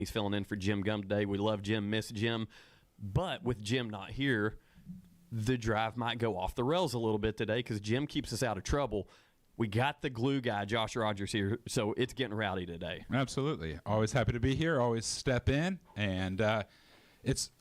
He's filling in for Jim Gum today. We love Jim, miss Jim. But with Jim not here, the drive might go off the rails a little bit today because Jim keeps us out of trouble. We got the glue guy, Josh Rogers, here, so it's getting rowdy today. Absolutely. Always happy to be here. Always step in. And it's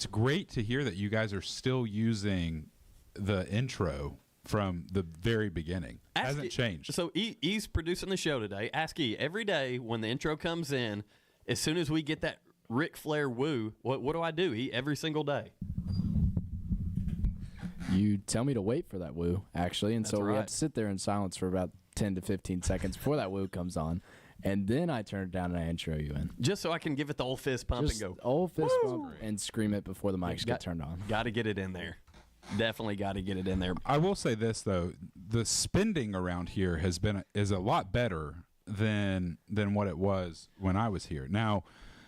great to hear that you guys are still using the intro from the very beginning. Hasn't changed. So E's producing the show today. Ask E every day when the intro comes in, as soon as we get that Ric Flair woo, what do I do? E, every single day. You tell me to wait for that woo, actually, and That's so we right. have to sit there in silence for about 10 to 15 seconds before that woo comes on, and then I turn it down and I intro you in. Just so I can give it the old fist pump Just and go, old fist woo! bump and scream it before the mics get turned on. Got to get it in there. Definitely got to get it in there. I will say this, though. The spending around here is a lot better than what it was when I was here. Now,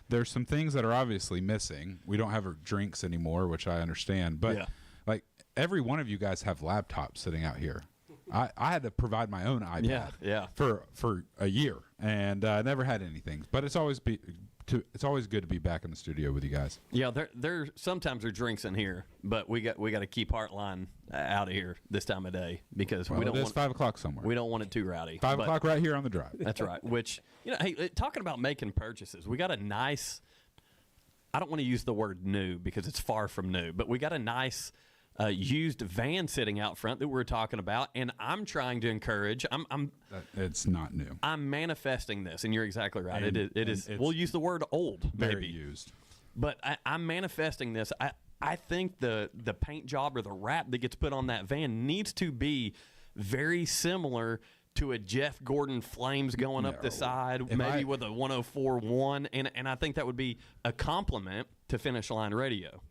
there's some things that are obviously missing. We don't have our drinks anymore, which I understand. But, like, every one of you guys have laptops sitting out here. I had to provide my own iPad for a year, and I never had anything. But it's always good to be back in the studio with you guys. Yeah, there sometimes are drinks in here, but we got to keep Heartline out of here this time of day because we don't want 5 o'clock somewhere. We don't want it too rowdy. 5 o'clock right here on the drive. That's right. Which, hey, talking about making purchases, we got a nice. I don't want to use the word new because it's far from new, but we got a nice used van sitting out front that we're talking about, and I'm trying to encourage. It's not new. I'm manifesting this, and you're exactly right. It is. We'll use the word old, very maybe used, but I'm manifesting this. I think the paint job or the wrap that gets put on that van needs to be very similar to a Jeff Gordon Flames going up the side, maybe with a 104.1, and I think that would be a compliment to Finish Line Radio.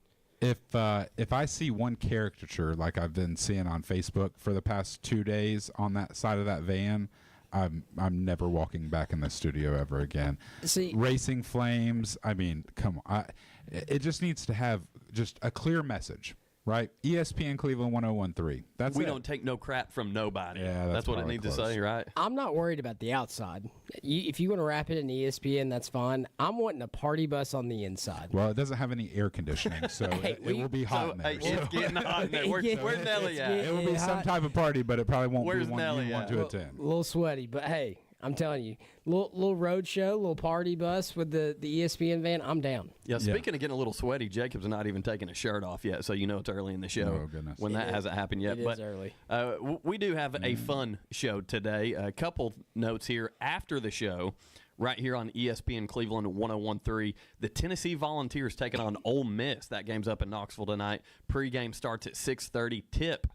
If I see one caricature like I've been seeing on Facebook for the past 2 days on that side of that van, I'm never walking back in the studio ever again. See, Racing Flames. I mean, come on. It just needs to have just a clear message, right? ESPN Cleveland 1013. That's we it. don't take no crap from nobody. Yeah, that's what it probably needs close. to say, right? I'm not worried about the outside. If you want to wrap it in ESPN, that's fine. I'm wanting a party bus on the inside. Well, it doesn't have any air conditioning, so it will be hot in there. It's getting hot in there. Where's Nelly at? It will be some type of party, but it probably won't Where's be one Nelly you want at? to attend. A little sweaty, but hey, I'm telling you, little road show, little party bus with the ESPN van, I'm down. Yeah, speaking of getting a little sweaty, Jacob's not even taking his shirt off yet, so you know it's early in the show. Oh, goodness. When that hasn't happened yet. It but is early. We do have a fun show today. A couple notes here after the show. Right here on ESPN Cleveland 1013, the Tennessee Volunteers taking on Ole Miss. That game's up in Knoxville tonight. Pre-game starts at 6:30, tip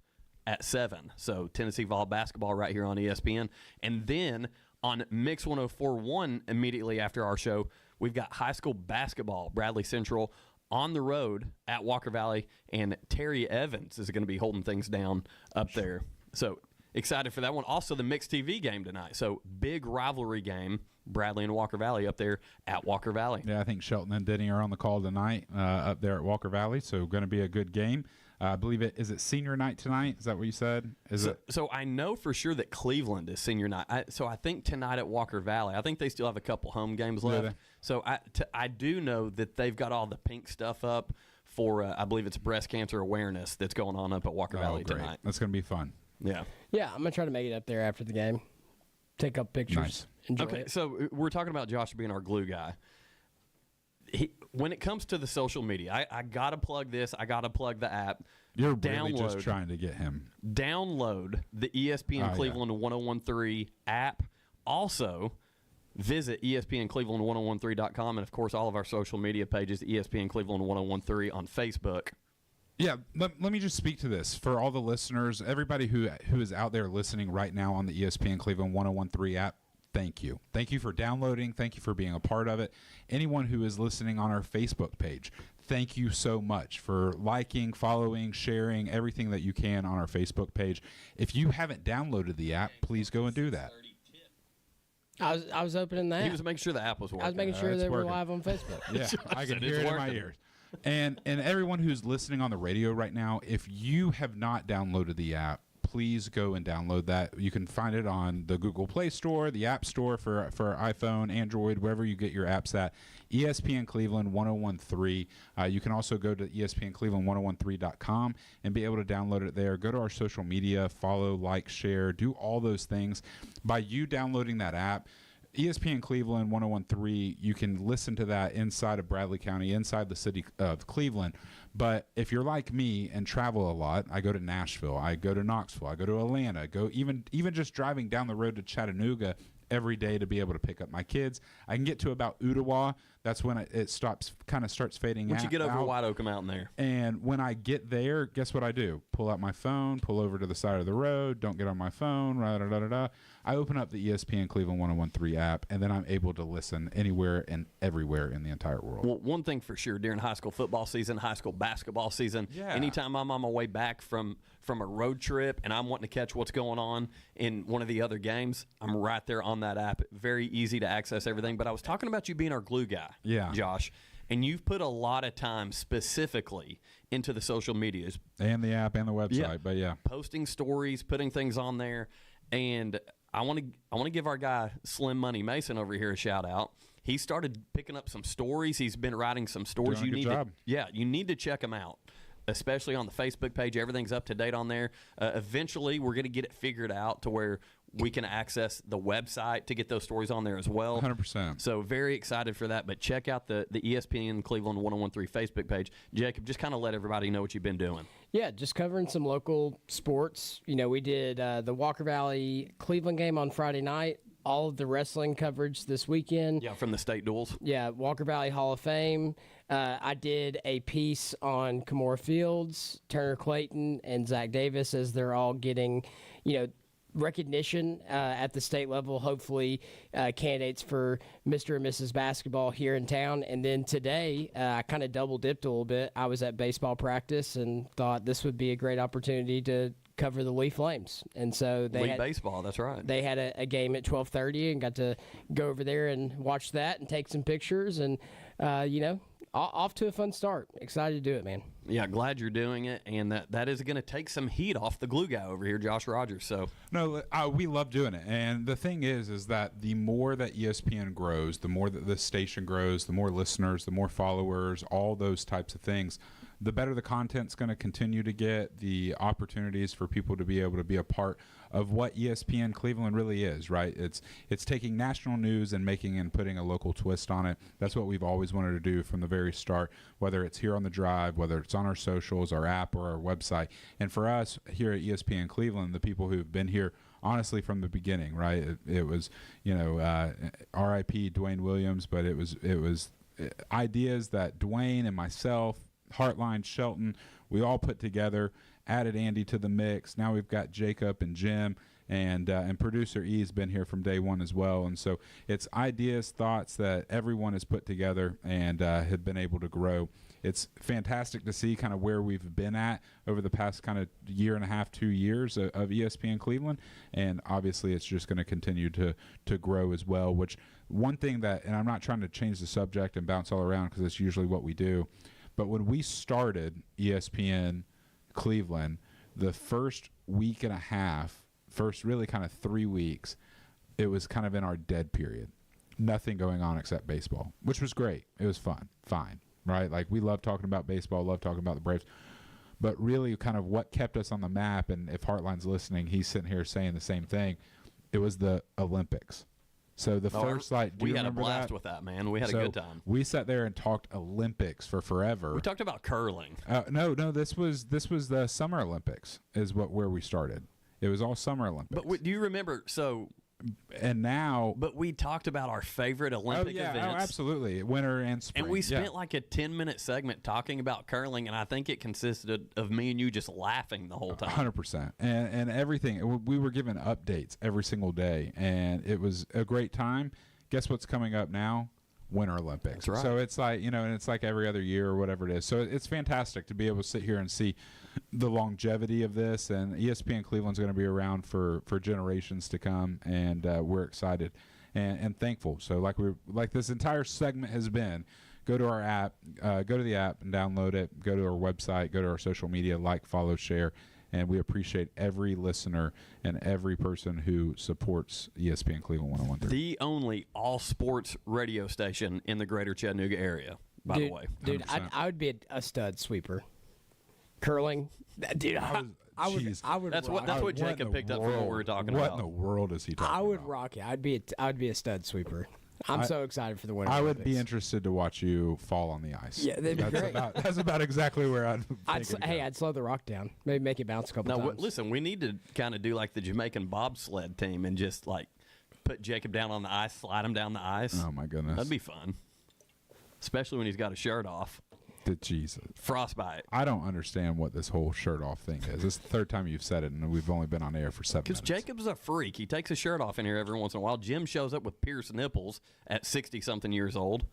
at 7. So Tennessee Vol basketball right here on ESPN. And then on Mix 104.1 immediately after our show, we've got high school basketball, Bradley Central on the road at Walker Valley, and Terry Evans is going to be holding things down up there. So excited for that one. Also, the Mixed TV game tonight. So, big rivalry game, Bradley and Walker Valley up there at Walker Valley. Yeah, I think Shelton and Denny are on the call tonight up there at Walker Valley, so going to be a good game. I believe is it senior night tonight? Is that what you said? So I know for sure that Cleveland is senior night. So I think tonight at Walker Valley, I think they still have a couple home games left. So I do know that they've got all the pink stuff up for, I believe it's breast cancer awareness that's going on up at Walker Valley tonight. That's going to be fun. Yeah. Yeah, I'm going to try to make it up there after the game. Take up pictures. Nice. Enjoy it. So we're talking about Josh being our glue guy. When it comes to the social media, I got to plug this. I got to plug the app. You're really just trying to get him. Download the ESPN Cleveland 1013 app. Also, visit ESPNCleveland1013.com. And, of course, all of our social media pages, ESPN Cleveland 1013 on Facebook. Yeah, let me just speak to this. For all the listeners, everybody who is out there listening right now on the ESPN Cleveland 1013 app, thank you. Thank you for downloading. Thank you for being a part of it. Anyone who is listening on our Facebook page, thank you so much for liking, following, sharing, everything that you can on our Facebook page. If you haven't downloaded the app, please go and do that. I was opening that. He was making sure the app was working. I was making sure they were working. live on Facebook. Yeah, I can hear it's it in my working. ears. And everyone who's listening on the radio right now, if you have not downloaded the app, please go and download that. You can find it on the Google Play Store, the App Store for iPhone, Android, wherever you get your apps at. ESPN Cleveland 1013. You can also go to ESPNCleveland1013.com and be able to download it there. Go to our social media, follow, like, share, do all those things. By you downloading that app, ESPN Cleveland 1013, you can listen to that inside of Bradley County, inside the city of Cleveland. But if you're like me and travel a lot, I go to Nashville, I go to Knoxville, I go to Atlanta, go even just driving down the road to Chattanooga every day to be able to pick up my kids. I can get to about Ottawa. That's when it starts fading out. Once you get over White Oak Mountain there. And when I get there, guess what I do? Pull out my phone, pull over to the side of the road, don't get on my phone, I open up the ESPN Cleveland 1013 app, and then I'm able to listen anywhere and everywhere in the entire world. Well, one thing for sure, during high school football season, high school basketball season, anytime I'm on my way back from a road trip and I'm wanting to catch what's going on in one of the other games, I'm right there on that app. Very easy to access everything. But I was talking about you being our glue guy, Josh, and you've put a lot of time specifically into the social medias. And the app and the website, posting stories, putting things on there. And I want to give our guy Slim Money Mason over here a shout out. He started picking up some stories. He's been writing some stories. Doing a good job. You need to check him out, especially on the Facebook page. Everything's up to date on there. Eventually, we're going to get it figured out to where we can access the website to get those stories on there as well. 100%. So very excited for that. But check out the ESPN Cleveland 1013 Facebook page. Jacob, just kind of let everybody know what you've been doing. Yeah, just covering some local sports. You know, we did the Walker Valley Cleveland game on Friday night. All of the wrestling coverage this weekend. Yeah, from the state duels. Yeah, Walker Valley Hall of Fame. I did a piece on Kamora Fields, Turner Clayton, and Zach Davis as they're all getting, recognition at the state level, hopefully candidates for Mr. and Mrs. Basketball here in town. And then today, I kind of double dipped a little bit. I was at baseball practice and thought this would be a great opportunity to cover the Lee Flames. And so they had baseball, that's right. They had a game at 12:30 and got to go over there and watch that and take some pictures and, off to a fun start. Excited to do it, man. Yeah, glad you're doing it, and that is going to take some heat off the glue guy over here, Josh Rogers. So no, we love doing it, and the thing is that the more that ESPN grows, the more that this station grows, the more listeners, the more followers, all those types of things, the better the content's going to continue to get, the opportunities for people to be able to be a part of what ESPN Cleveland really is, right? It's taking national news and putting a local twist on it. That's what we've always wanted to do from the very start, whether it's here on the drive, whether it's on our socials, our app, or our website. And for us here at ESPN Cleveland, the people who've been here honestly from the beginning, right? It was, R.I.P. Dwayne Williams, but it was ideas that Dwayne and myself, Heartline, Shelton, we all put together, added Andy to the mix. Now we've got Jacob and Jim, and producer E's been here from day one as well. And so it's ideas, thoughts that everyone has put together and have been able to grow. It's fantastic to see kind of where we've been at over the past kind of year and a half, 2 years of ESPN Cleveland. And obviously it's just going to continue to grow as well, which one thing that, and I'm not trying to change the subject and bounce all around because it's usually what we do, but when we started ESPN Cleveland, the first week and a half, first really kind of 3 weeks, it was kind of in our dead period. Nothing going on except baseball, which was great. It was fun, fine, right? Like we love talking about baseball, love talking about the Braves. But really kind of what kept us on the map, and if Heartline's listening, he's sitting here saying the same thing, it was the Olympics. So the first, we had a blast with that, man. We had a good time. We sat there and talked Olympics for forever. We talked about curling. No, this was the Summer Olympics is where we started. It was all Summer Olympics. But do you remember? And now, but we talked about our favorite Olympic events. Oh, absolutely, winter and spring. And we spent like a 10-minute segment talking about curling, and I think it consisted of me and you just laughing the whole time. 100%, and everything. We were given updates every single day, and it was a great time. Guess what's coming up now? Winter Olympics. That's right. So it's like, and it's like every other year or whatever it is. So it's fantastic to be able to sit here and see the longevity of this, and ESPN Cleveland's going to be around for generations to come, and we're excited and thankful. So like this entire segment has been, go to our app, go to the app and download it, go to our website, go to our social media, like, follow, share, and we appreciate every listener and every person who supports ESPN Cleveland 101.3. The only all-sports radio station in the greater Chattanooga area, by the way. Dude, 100%. I would be a stud sweeper. Curling. Dude, I would That's rock what in Jacob the picked up from what we were talking What about. in the world is he talking about? I would rock it. I'd be a stud sweeper. I'm so excited for the Winter I would Olympics. be interested to watch you fall on the ice. Yeah, that'd be great. That's about exactly where I'd slow the rock down. Maybe make it bounce a couple Now, times. listen, we need to kind of do like the Jamaican bobsled team and just like put Jacob down on the ice, slide him down the ice. Oh my goodness. That'd be fun, especially when he's got a shirt off. Jesus. Frostbite. I don't understand what this whole shirt off thing is. This is the third time you've said it, and we've only been on air for 7 minutes. Because Jacob's a freak. He takes his shirt off in here every once in a while. Jim shows up with pierced nipples at 60-something years old.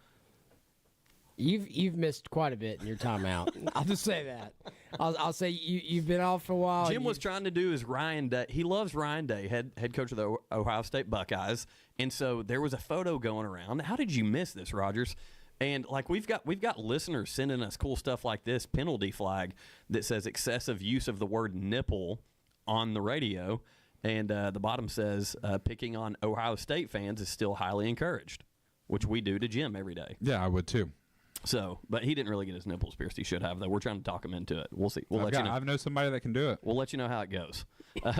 You've missed quite a bit in your timeout. I'll just say that. I'll say you've been off for a while. Jim was trying to do his Ryan Day. He loves Ryan Day, head coach of the Ohio State Buckeyes. And so there was a photo going around. How did you miss this, Rogers? And like we've got listeners sending us cool stuff like this penalty flag that says excessive use of the word nipple on the radio, and the bottom says picking on Ohio State fans is still highly encouraged, which we do to Jim every day. Yeah, I would too. So, but he didn't really get his nipples pierced. He should have, though. We're trying to talk him into it. We'll see. We'll let you know. I know somebody that can do it. We'll let you know how it goes.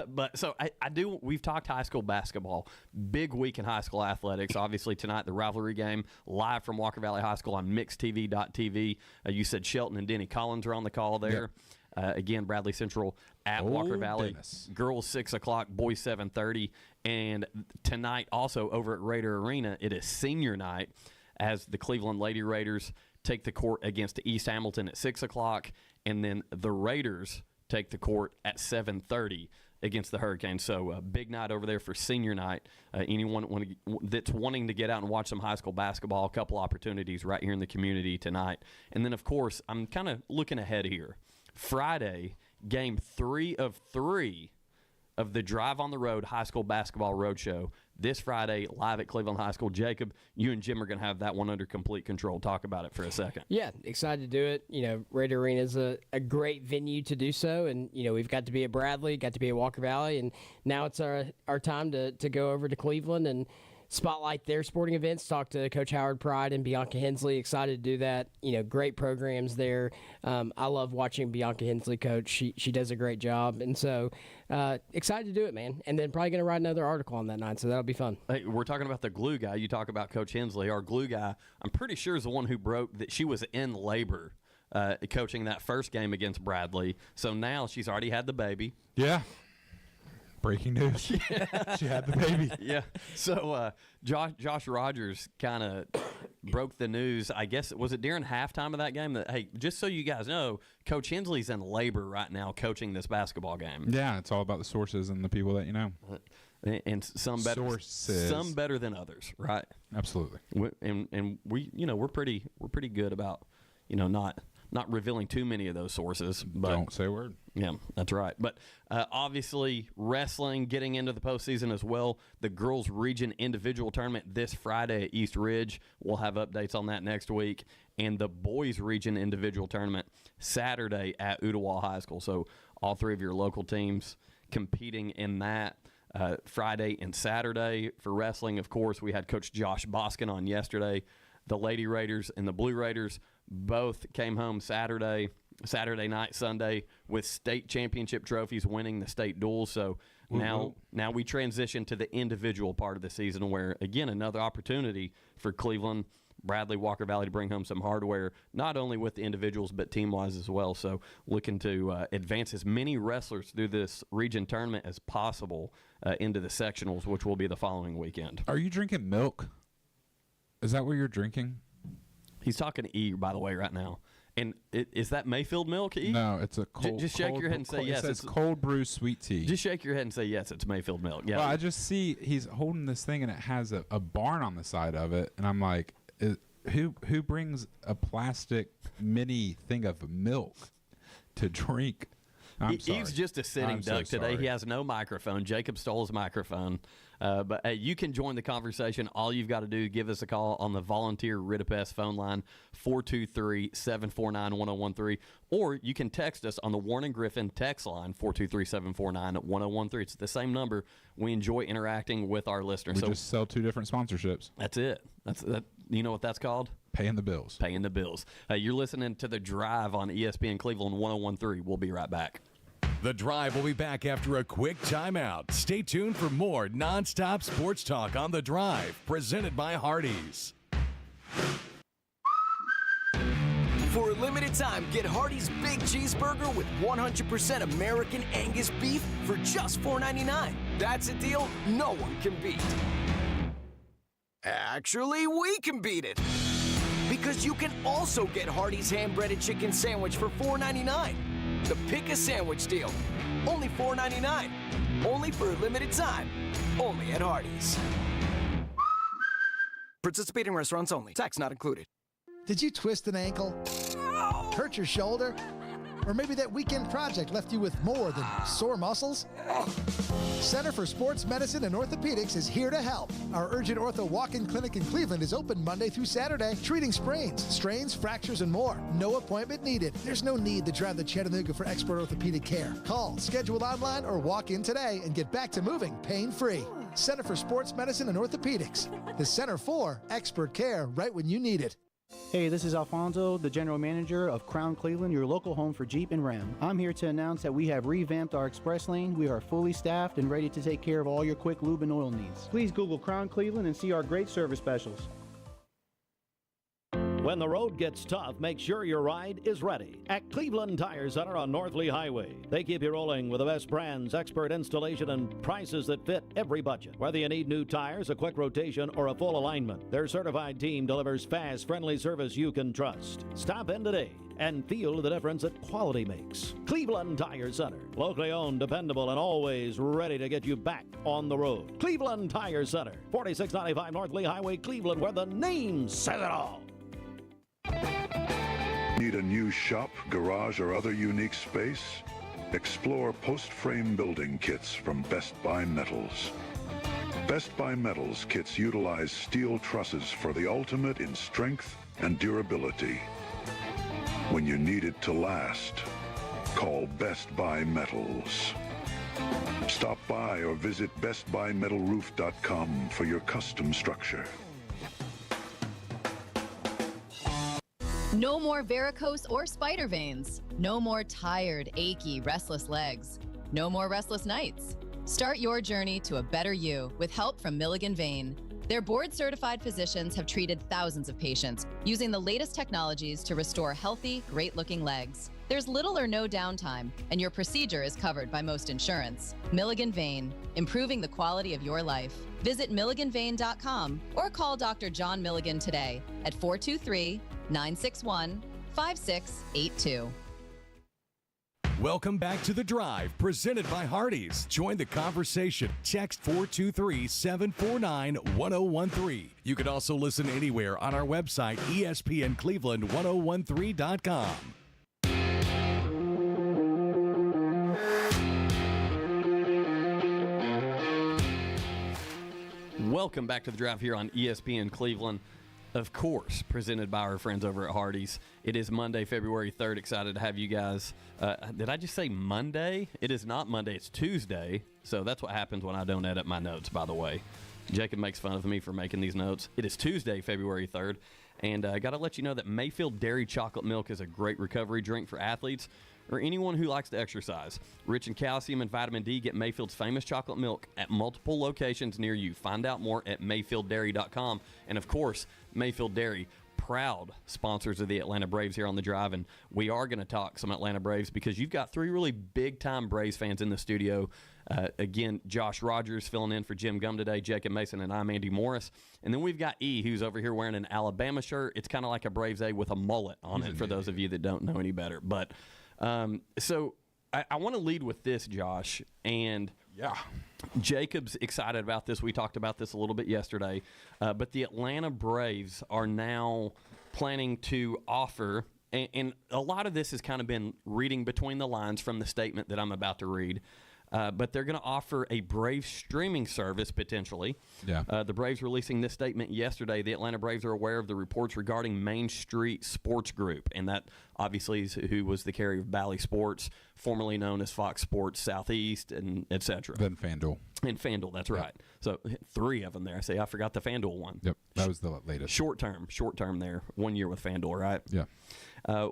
But so I do. We've talked high school basketball. Big week in high school athletics. Obviously tonight the rivalry game live from Walker Valley High School on mixedtv.tv. You said Shelton and Denny Collins are on the call there. Again, Bradley Central at Walker Valley. Dennis. Girls 6 o'clock, boys 7:30. And tonight also over at Raider Arena, it is senior night as the Cleveland Lady Raiders take the court against East Hamilton at 6 o'clock, and then the Raiders take the court at 7:30 against the Hurricanes. So big night over there for senior night. Anyone that's wanting to get out and watch some high school basketball, a couple opportunities right here in the community tonight. And then, of course, I'm kind of looking ahead here. Friday, game 3 of 3 of the Drive on the Road High School Basketball Roadshow this Friday live at Cleveland High School. Jacob, you and Jim are going to have that one under complete control. Talk about it for a second. Yeah, excited to do it. You know, Raider Arena is a great venue to do so, and you know we've got to be at Bradley, got to be at Walker Valley, and now it's our time to go over to Cleveland and spotlight their sporting events, talk to Coach Howard Pride and Bianca Hensley. Excited to do that. You know, great programs there. I love watching Bianca Hensley coach. She does a great job. And so excited to do it, man. And then probably going to write another article on that night, so that'll be fun. Hey, we're talking about the glue guy. You talk about Coach Hensley. Our glue guy, I'm pretty sure, is the one who broke that she was in labor coaching that first game against Bradley. So now she's already had the baby. Yeah. Breaking news. She had the baby. Yeah. So Josh Rogers kind of broke the news. I guess, was it during halftime of that game that, hey, just so you guys know, Coach Hensley's in labor right now coaching this basketball game. Yeah, it's all about the sources and the people that you know. And some better than others, right? Absolutely. And we, you know, we're pretty good about, you know, not revealing too many of those sources. But don't say a word. Yeah, that's right. But obviously, wrestling getting into the postseason as well. The girls' region individual tournament this Friday at East Ridge. We'll have updates on that next week. And the boys' region individual tournament Saturday at Ooltewah High School. So all three of your local teams competing in that Friday and Saturday. For wrestling, of course, we had Coach Josh Boskin on yesterday. The Lady Raiders and the Blue Raiders both came home Saturday night, Sunday, with state championship trophies, winning the state duels. So now we transition to the individual part of the season where, again, another opportunity for Cleveland, Bradley, Walker Valley to bring home some hardware, not only with the individuals but team-wise as well. So looking to advance as many wrestlers through this region tournament as possible into the sectionals, which will be the following weekend. Are you drinking milk? Is that what you're drinking? He's talking to E, by the way, right now. And is that Mayfield milk, E? No, it's a cold. Just shake your head and say yes. It says cold brew sweet tea. Just shake your head and say yes. It's Mayfield milk. Yeah. Well, I just see he's holding this thing and it has a barn on the side of it, and I'm like, who brings a plastic mini thing of milk to drink? I'm sorry. He's just a sitting duck today. Sorry. He has no microphone. Jacob stole his microphone. But hey, you can join the conversation. All you've got to do, give us a call on the Volunteer Ridipest phone line, 423-749-1013, or you can text us on the Warren Griffin text line, 423-749-1013. It's the same number. We enjoy interacting with our listeners. We just sell 2 different sponsorships. That's it. That. You know what that's called? Paying the bills. Paying the bills. You're listening to The Drive on ESPN Cleveland 101.3. We'll be right back. The Drive will be back after a quick timeout. Stay tuned for more nonstop sports talk on The Drive, presented by Hardees. For a limited time, get Hardee's Big Cheeseburger with 100% American Angus beef for just $4.99. That's a deal no one can beat. Actually, we can beat it. Because you can also get Hardee's ham-breaded chicken sandwich for $4.99. The Pick a Sandwich deal. Only $4.99. Only for a limited time. Only at Hardee's. Participating restaurants only. Tax not included. Did you twist an ankle? Hurt your shoulder? Or maybe that weekend project left you with more than sore muscles? Center for Sports Medicine and Orthopedics is here to help. Our Urgent Ortho Walk-In Clinic in Cleveland is open Monday through Saturday, treating sprains, strains, fractures, and more. No appointment needed. There's no need to drive to Chattanooga for expert orthopedic care. Call, schedule online, or walk in today and get back to moving pain-free. Center for Sports Medicine and Orthopedics. The Center for expert care right when you need it. Hey, this is Alfonso, the General Manager of Crown Cleveland, your local home for Jeep and Ram. I'm here to announce that we have revamped our express lane. We are fully staffed and ready to take care of all your quick lube and oil needs. Please Google Crown Cleveland and see our great service specials. When the road gets tough, make sure your ride is ready. At Cleveland Tire Center on North Lee Highway, they keep you rolling with the best brands, expert installation, and prices that fit every budget. Whether you need new tires, a quick rotation, or a full alignment, their certified team delivers fast, friendly service you can trust. Stop in today and feel the difference that quality makes. Cleveland Tire Center, locally owned, dependable, and always ready to get you back on the road. Cleveland Tire Center, 4695 North Lee Highway, Cleveland, where the name says it all. Need a new shop, garage, or other unique space? Explore post-frame building kits from Best Buy Metals. Best Buy Metals kits utilize steel trusses for the ultimate in strength and durability. When you need it to last, call Best Buy Metals. Stop by or visit bestbuymetalroof.com for your custom structure. No more varicose or spider veins. No more tired, achy, restless legs. No more restless nights. Start your journey to a better you with help from Milligan Vein. Their board-certified physicians have treated thousands of patients using the latest technologies to restore healthy, great-looking legs. There's little or no downtime, and your procedure is covered by most insurance. Milligan Vein, improving the quality of your life. Visit milliganvein.com or call Dr. John Milligan today at 423-961-5682. Welcome back to The Drive, presented by Hardees. Join the conversation. Text 423-749-1013. You can also listen anywhere on our website, ESPNCleveland1013.com. Welcome back to The Drive here on ESPN Cleveland. Of course, presented by our friends over at Hardees. It is Monday, February 3rd. Excited to have you guys. Did I just say Monday? It is not Monday. It's Tuesday. So that's what happens when I don't edit my notes, by the way. Jacob makes fun of me for making these notes. It is Tuesday, February 3rd. And I got to let you know that Mayfield Dairy Chocolate Milk is a great recovery drink for athletes or anyone who likes to exercise. Rich in calcium and vitamin D, get Mayfield's famous chocolate milk at multiple locations near you. Find out more at mayfielddairy.com. And, of course, Mayfield Dairy, proud sponsors of the Atlanta Braves here on The Drive. And we are going to talk some Atlanta Braves because you've got three really big-time Braves fans in the studio. Again, Josh Rogers filling in for Jim Gum today, Jacob Mason, and I'm Andy Morris. And then we've got E, who's over here wearing an Alabama shirt. It's kind of like a Braves A with a mullet on it, for those of you that don't know any better. But so I want to lead with this, Josh. And yeah, Jacob's excited about this. We talked about this a little bit yesterday. But the Atlanta Braves are now planning to offer, and a lot of this has kind of been reading between the lines from the statement that I'm about to read. But they're going to offer a Braves streaming service potentially. Yeah. The Braves releasing this statement yesterday. The Atlanta Braves are aware of the reports regarding Main Street Sports Group, and that obviously is who was the carrier of Bally Sports, formerly known as Fox Sports Southeast, and et cetera. Then FanDuel. And FanDuel, that's right. So 3 of them there. I forgot the FanDuel one. Yep, that was the latest. Short term there. 1 year with FanDuel, right? Yeah.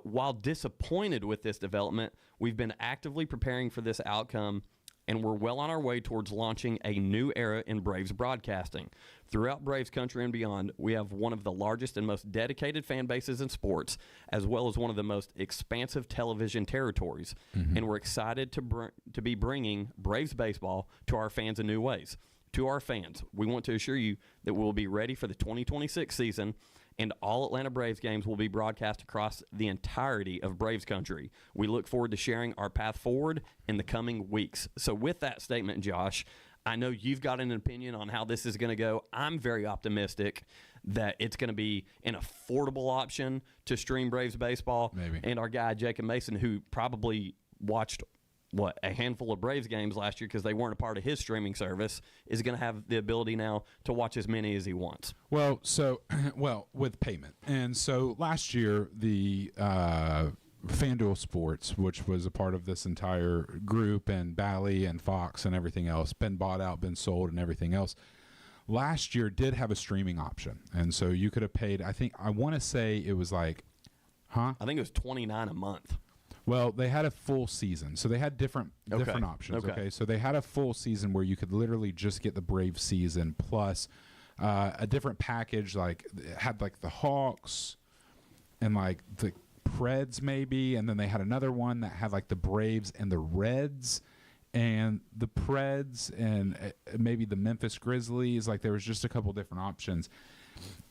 While disappointed with this development, we've been actively preparing for this outcome, and we're well on our way towards launching a new era in Braves broadcasting. Throughout Braves country and beyond, we have one of the largest and most dedicated fan bases in sports, as well as one of the most expansive television territories. Mm-hmm. And we're excited to be bringing Braves baseball to our fans in new ways. To our fans, we want to assure you that we'll be ready for the 2026 season, and all Atlanta Braves games will be broadcast across the entirety of Braves country. We look forward to sharing our path forward in the coming weeks. So with that statement, Josh, I know you've got an opinion on how this is going to go. I'm very optimistic that it's going to be an affordable option to stream Braves baseball. Maybe. And our guy, Jacob Mason, who probably watched a handful of Braves games last year because they weren't a part of his streaming service, is going to have the ability now to watch as many as he wants. Well, with payment. And so last year, the FanDuel Sports, which was a part of this entire group, and Bally and Fox and everything else, been bought out, been sold, and everything else, last year did have a streaming option. And so you could have paid, I want to say it was like, I think it was $29 a month. Well, they had a full season, so they had different options. Okay, so they had a full season where you could literally just get the Braves season plus a different package. Like it had like the Hawks and like the Preds maybe, and then they had another one that had like the Braves and the Reds and the Preds and maybe the Memphis Grizzlies. Like there was just a couple different options,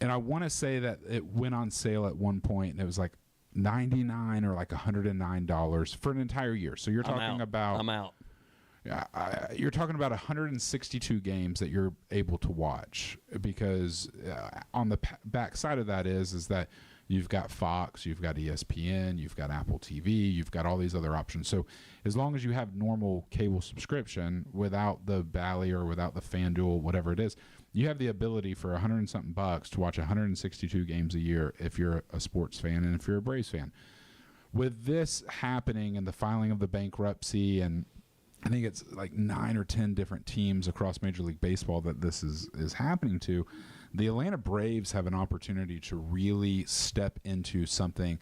and I want to say that it went on sale at one point, and it was like $99 or like $109 for an entire year. So you're talking about you're talking about 162 games that you're able to watch, because on the back side of that is that you've got Fox, you've got ESPN, you've got Apple TV, you've got all these other options. So as long as you have normal cable subscription without the Bally or without the FanDuel, whatever it is, you have the ability for $100 and something to watch 162 games a year if you're a sports fan and if you're a Braves fan. With this happening and the filing of the bankruptcy, and I think it's like 9 or 10 different teams across Major League Baseball that this is happening to, the Atlanta Braves have an opportunity to really step into something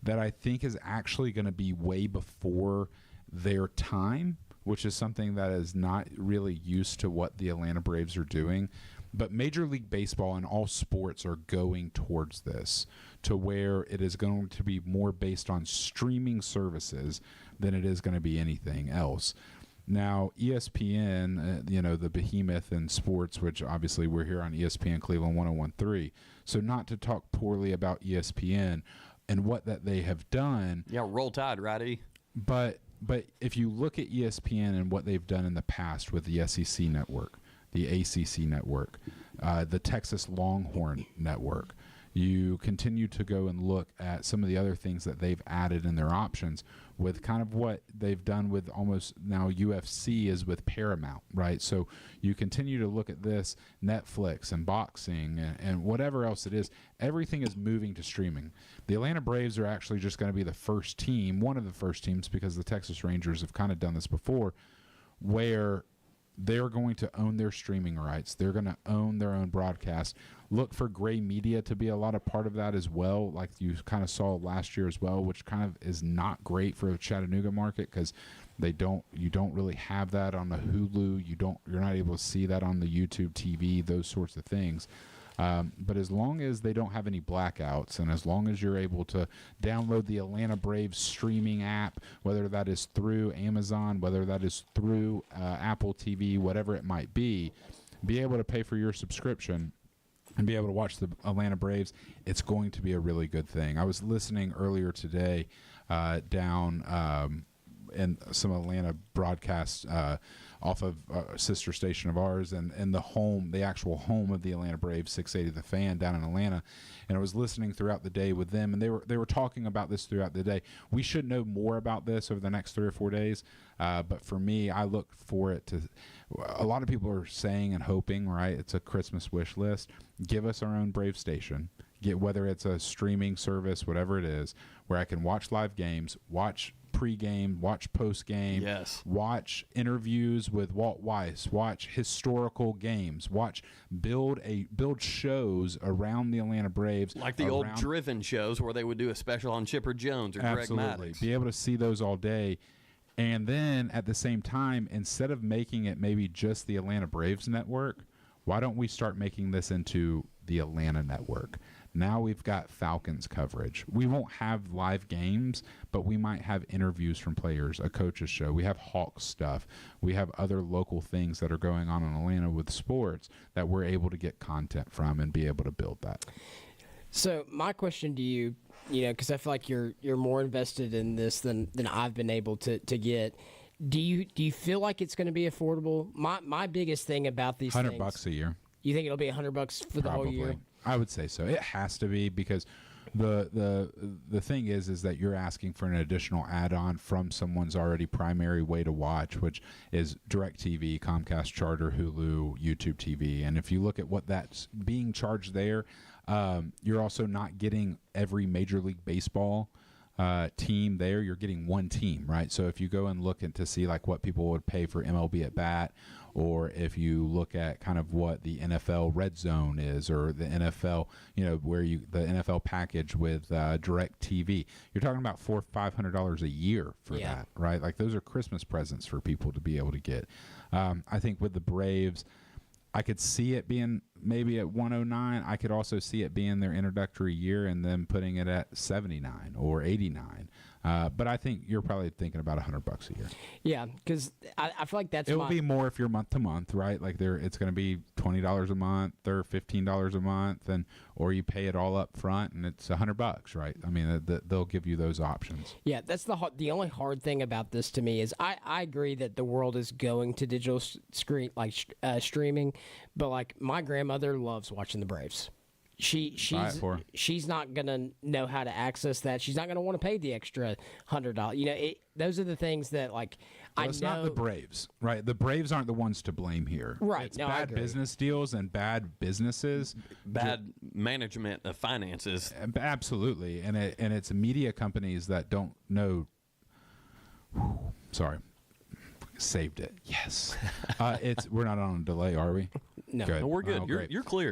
that I think is actually going to be way before their time, which is something that is not really used to what the Atlanta Braves are doing. But Major League Baseball and all sports are going towards this, to where it is going to be more based on streaming services than it is going to be anything else. Now, ESPN, the behemoth in sports, which obviously we're here on ESPN Cleveland 101.3. So not to talk poorly about ESPN and what that they have done. Yeah, roll tide, right, Eddie? But if you look at ESPN and what they've done in the past with the SEC network, the ACC network, the Texas Longhorn network, you continue to go and look at some of the other things that they've added in their options with kind of what they've done with almost now UFC is with Paramount, right? So you continue to look at this, Netflix and boxing and whatever else it is, everything is moving to streaming. The Atlanta Braves are actually just going to be the first team, one of the first teams, because the Texas Rangers have kind of done this before, where they're going to own their streaming rights. They're going to own their own broadcast. Look for gray media to be a lot of part of that as well, like you kind of saw last year as well, which kind of is not great for the Chattanooga market because you don't really have that on the Hulu. You're not able to see that on the YouTube TV, those sorts of things. But as long as they don't have any blackouts, and as long as you're able to download the Atlanta Braves streaming app, whether that is through Amazon, whether that is through Apple TV, whatever it might be able to pay for your subscription and be able to watch the Atlanta Braves, it's going to be a really good thing. I was listening earlier today down and some Atlanta broadcasts off of a sister station of ours, and the actual home of the Atlanta Braves, 680 The Fan down in Atlanta. And I was listening throughout the day with them, and they were talking about this throughout the day. We should know more about this over the next 3 or 4 days. But for me, I look for it to. A lot of people are saying and hoping, right? It's a Christmas wish list. Give us our own Brave station. Get whether it's a streaming service, whatever it is, where I can watch live games, watch pregame, watch postgame, yes, watch interviews with Walt Weiss, watch historical games, build shows around the Atlanta Braves, like the old Driven shows where they would do a special on Chipper Jones or Greg Maddux. Be able to see those all day. And then at the same time, instead of making it maybe just the Atlanta Braves network, why don't we start making this into the Atlanta network? Now we've got Falcons coverage. We won't have live games, but we might have interviews from players, a coach's show. We have Hawks stuff. We have other local things that are going on in Atlanta with sports that we're able to get content from and be able to build that. So my question to you, because I feel like you're more invested in this than I've been able to get. Do you feel like it's going to be affordable? My biggest thing about these $100 a year. You think it'll be $100 for the whole year? I would say so. It has to be, because the thing is that you're asking for an additional add-on from someone's already primary way to watch, which is DirecTV, Comcast Charter, Hulu, YouTube TV. And if you look at what that's being charged there, you're also not getting every Major League Baseball team there. You're getting one team, right? So if you go and look to see like what people would pay for MLB At Bat, or if you look at kind of what the NFL Red Zone is, or the NFL, where the NFL package with DirecTV, you're talking about $400 or $500 a year for that, right? Like those are Christmas presents for people to be able to get. I think with the Braves, I could see it being maybe at $109. I could also see it being their introductory year and then putting it at $79 or $89. But I think you're probably thinking about $100 a year. Yeah, because I feel like it will be more if you're month to month, right? Like it's going to be $20 a month or $15 a month, or you pay it all up front and it's $100, right? I mean, they'll give you those options. Yeah, that's the only hard thing about this to me is I agree that the world is going to digital streaming, but like my grandmother loves watching the Braves. She's not gonna know how to access that. She's not gonna want to pay the extra $100. Those are the things that like I know. It's not the Braves, right? The Braves aren't the ones to blame here. Right? It's bad business deals and bad businesses, bad management of finances. Absolutely, and it's media companies that don't know. Sorry. Saved it. Yes. We're not on a delay, are we? No. Good. No, we're good. Oh, You're clear.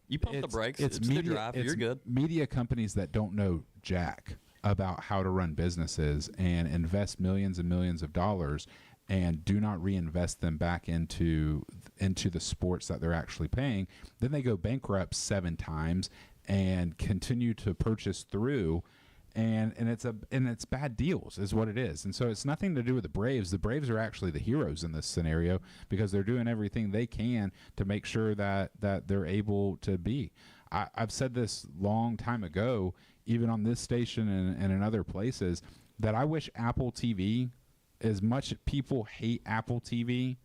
You pump the brakes. It's the drive. You're good. Media companies that don't know jack about how to run businesses and invest millions and millions of dollars and do not reinvest them back into the sports that they're actually paying. Then they go bankrupt 7 times and continue to purchase through. And it's bad deals is what it is. And so it's nothing to do with the Braves. The Braves are actually the heroes in this scenario because they're doing everything they can to make sure that they're able to be. I've said this long time ago, even on this station and in other places, that I wish Apple TV, as much people hate Apple TV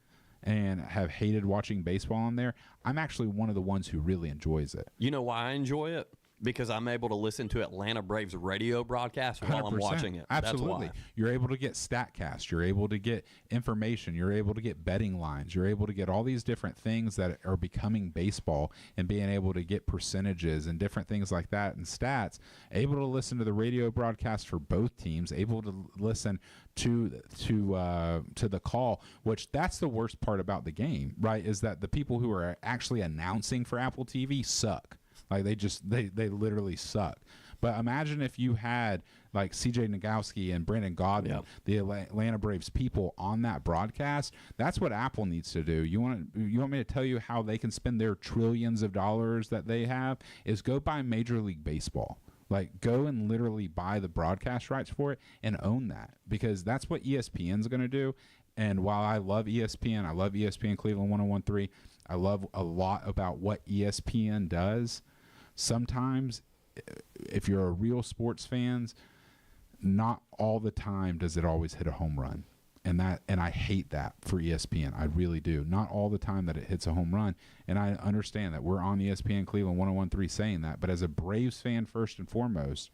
and have hated watching baseball on there, I'm actually one of the ones who really enjoys it. You know why I enjoy it? Because I'm able to listen to Atlanta Braves radio broadcast while I'm watching it. Absolutely. That's why. You're able to get StatCast. You're able to get information. You're able to get betting lines. You're able to get all these different things that are becoming baseball and being able to get percentages and different things like that and stats. Able to listen to the radio broadcast for both teams. Able to listen to the call, which that's the worst part about the game, right, is that the people who are actually announcing for Apple TV suck. Like they literally suck. But imagine if you had like CJ Nagowski and Brandon Godwin, the Atlanta Braves people on that broadcast. That's what Apple needs to do. You want me to tell you how they can spend their trillions of dollars that they have? Is go buy Major League Baseball. Like, go and literally buy the broadcast rights for it and own that, because that's what ESPN's going to do. And while I love ESPN, I love ESPN Cleveland 101.3. I love a lot about what ESPN does. Sometimes, if you're a real sports fan, not all the time does it always hit a home run. And I hate that for ESPN. I really do. Not all the time that it hits a home run. And I understand that we're on ESPN Cleveland 101.3 saying that. But as a Braves fan, first and foremost,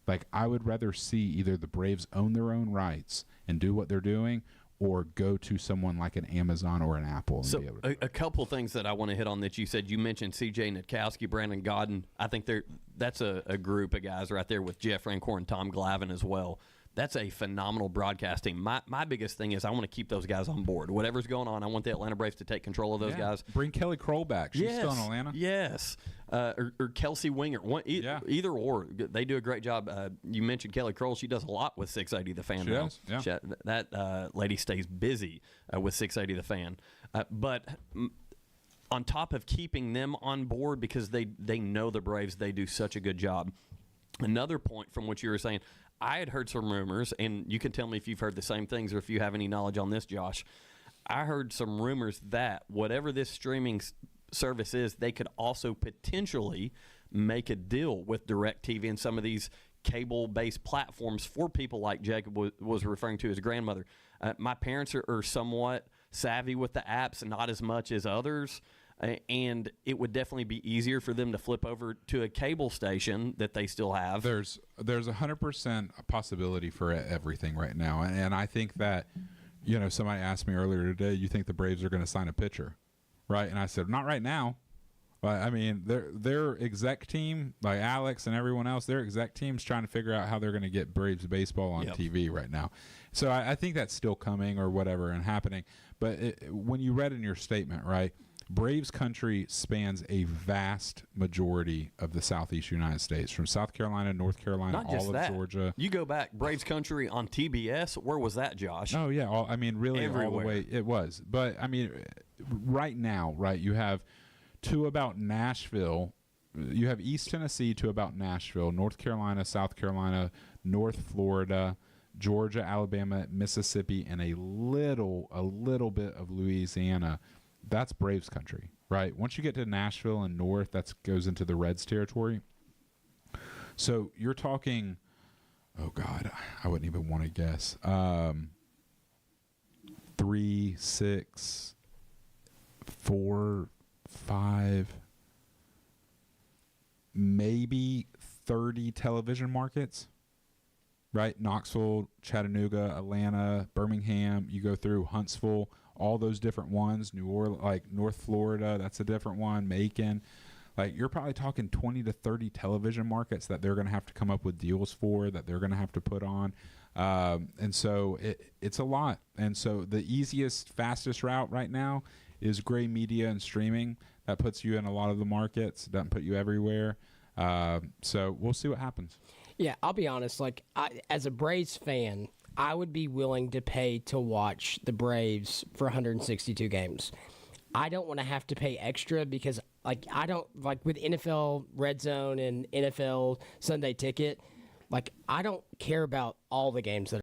like, I would rather see either the Braves own their own rights and do what they're doing, or go to someone like an Amazon or an Apple. And so be able to a couple things that I want to hit on that you said. You mentioned C.J. Nitkowski, Brandon Gaudin. I think that's a group of guys right there with Jeff Rancourt and Tom Glavine as well. That's a phenomenal broadcast team. My biggest thing is I want to keep those guys on board. Whatever's going on, I want the Atlanta Braves to take control of those guys. Bring Kelly Kroll back. She's still in Atlanta. Yes. Or Kelsey Winger. Either or. They do a great job. You mentioned Kelly Kroll. She does a lot with 680 The Fan. She does, yeah. That lady stays busy with 680 The Fan. But on top of keeping them on board, because they know the Braves, they do such a good job. Another point from what you were saying, I had heard some rumors, and you can tell me if you've heard the same things or if you have any knowledge on this, Josh. I heard some rumors that whatever this streaming service is, they could also potentially make a deal with DirecTV and some of these cable-based platforms for people like Jacob was referring to his grandmother. My parents are somewhat savvy with the apps, not as much as others. And it would definitely be easier for them to flip over to a cable station that they still have. There's 100% a possibility for everything right now, and I think that, somebody asked me earlier today, you think the Braves are going to sign a pitcher, right? And I said, not right now. But I mean, their exec team, like Alex and everyone else, their exec team's trying to figure out how they're going to get Braves baseball on TV right now. So I think that's still coming or whatever and happening. But when you read in your statement, right? Braves country spans a vast majority of the southeast United States, from South Carolina, North Carolina, all of Georgia. You go back, Braves country on TBS, where was that, Josh? Oh, yeah. Really everywhere. All the way it was. But, right now, right, you have to about Nashville. You have East Tennessee to about Nashville, North Carolina, South Carolina, North Florida, Georgia, Alabama, Mississippi, and a little bit of Louisiana. That's Braves country, right? Once you get to Nashville and north, that goes into the Reds territory. So you're talking, oh God, I wouldn't even want to guess. 3, 6, 4, 5, maybe 30 television markets, right? Knoxville, Chattanooga, Atlanta, Birmingham, you go through Huntsville, all those different ones, New Orleans, like North Florida, that's a different one, Macon. Like, you're probably talking 20 to 30 television markets that they're going to have to come up with deals for, that they're going to have to put on. And so it's a lot. And so the easiest, fastest route right now is gray media and streaming. That puts you in a lot of the markets, doesn't put you everywhere. So we'll see what happens. Yeah, I'll be honest. As a Braves fan, I would be willing to pay to watch the Braves for 162 games. I don't want to have to pay extra because, I don't with NFL Red Zone and NFL Sunday Ticket. I don't care about all the games that